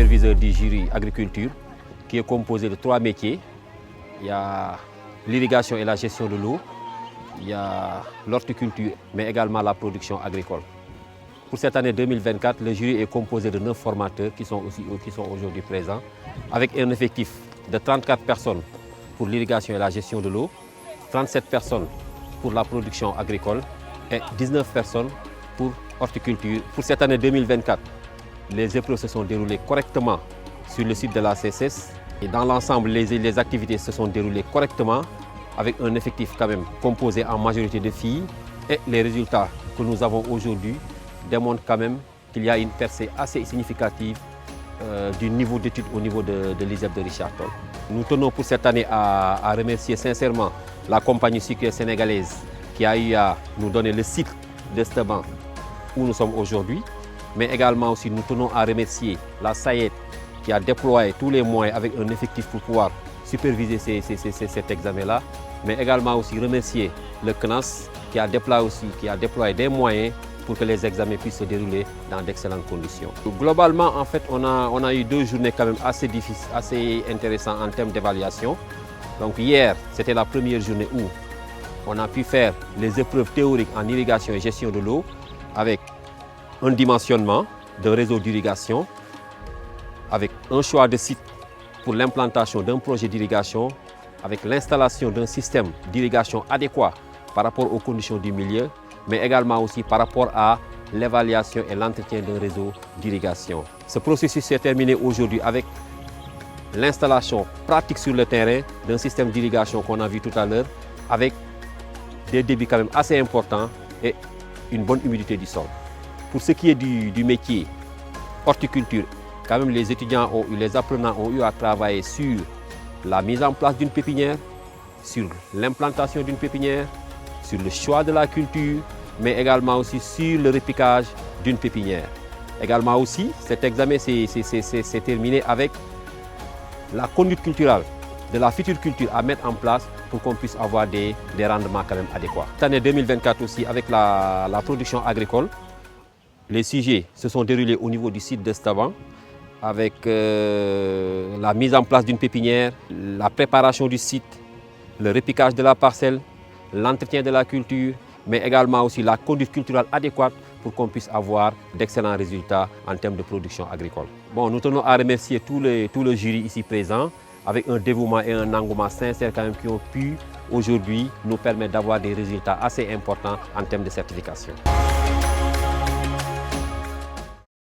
superviseur du jury agriculture qui est composé de 3 métiers. Il y a l'irrigation et la gestion de l'eau, il y a l'horticulture, mais également la production agricole. Pour cette année 2024, le jury est composé de 9 formateurs qui sont aujourd'hui présents, avec un effectif de 34 personnes pour l'irrigation et la gestion de l'eau, 37 personnes pour la production agricole et 19 personnes pour horticulture. Pour cette année 2024, les épreuves se sont déroulées correctement sur le site de la CSS. Et dans l'ensemble, les activités se sont déroulées correctement avec un effectif quand même composé en majorité de filles. Et les résultats que nous avons aujourd'hui démontrent quand même qu'il y a une percée assez significative du niveau d'études au niveau de l'ISEP de Richard Toll. Nous tenons pour cette année à remercier sincèrement la compagnie sucrière sénégalaise qui a eu à nous donner le site d'Esteban où nous sommes aujourd'hui. Mais également aussi nous tenons à remercier la SAED qui a déployé tous les moyens avec un effectif pour pouvoir superviser cet examen-là. Mais également aussi remercier le CNAS qui a déployé des moyens pour que les examens puissent se dérouler dans d'excellentes conditions. Globalement, en fait, on a eu 2 journées quand même assez difficiles, assez intéressantes en termes d'évaluation. Donc hier, c'était la première journée où on a pu faire les épreuves théoriques en irrigation et gestion de l'eau avec un dimensionnement d'un réseau d'irrigation, avec un choix de site pour l'implantation d'un projet d'irrigation, avec l'installation d'un système d'irrigation adéquat par rapport aux conditions du milieu, mais également aussi par rapport à l'évaluation et l'entretien d'un réseau d'irrigation. Ce processus s'est terminé aujourd'hui avec l'installation pratique sur le terrain d'un système d'irrigation qu'on a vu tout à l'heure, avec des débits quand même assez importants et une bonne humidité du sol. Pour ce qui est du métier horticulture, quand même les apprenants ont eu à travailler sur la mise en place d'une pépinière, sur l'implantation d'une pépinière, sur le choix de la culture, mais également aussi sur le repiquage d'une pépinière. Également aussi, cet examen s'est terminé avec la conduite culturelle de la future culture à mettre en place pour qu'on puisse avoir des rendements quand même adéquats. Cette année 2024 aussi, avec la production agricole, les sujets se sont déroulés au niveau du site d'Estaban, avec la mise en place d'une pépinière, la préparation du site, le repiquage de la parcelle, l'entretien de la culture, mais également aussi la conduite culturelle adéquate pour qu'on puisse avoir d'excellents résultats en termes de production agricole. Bon, nous tenons à remercier tout le jury ici présent, avec un dévouement et un engouement sincère quand même qui ont pu aujourd'hui nous permettre d'avoir des résultats assez importants en termes de certification.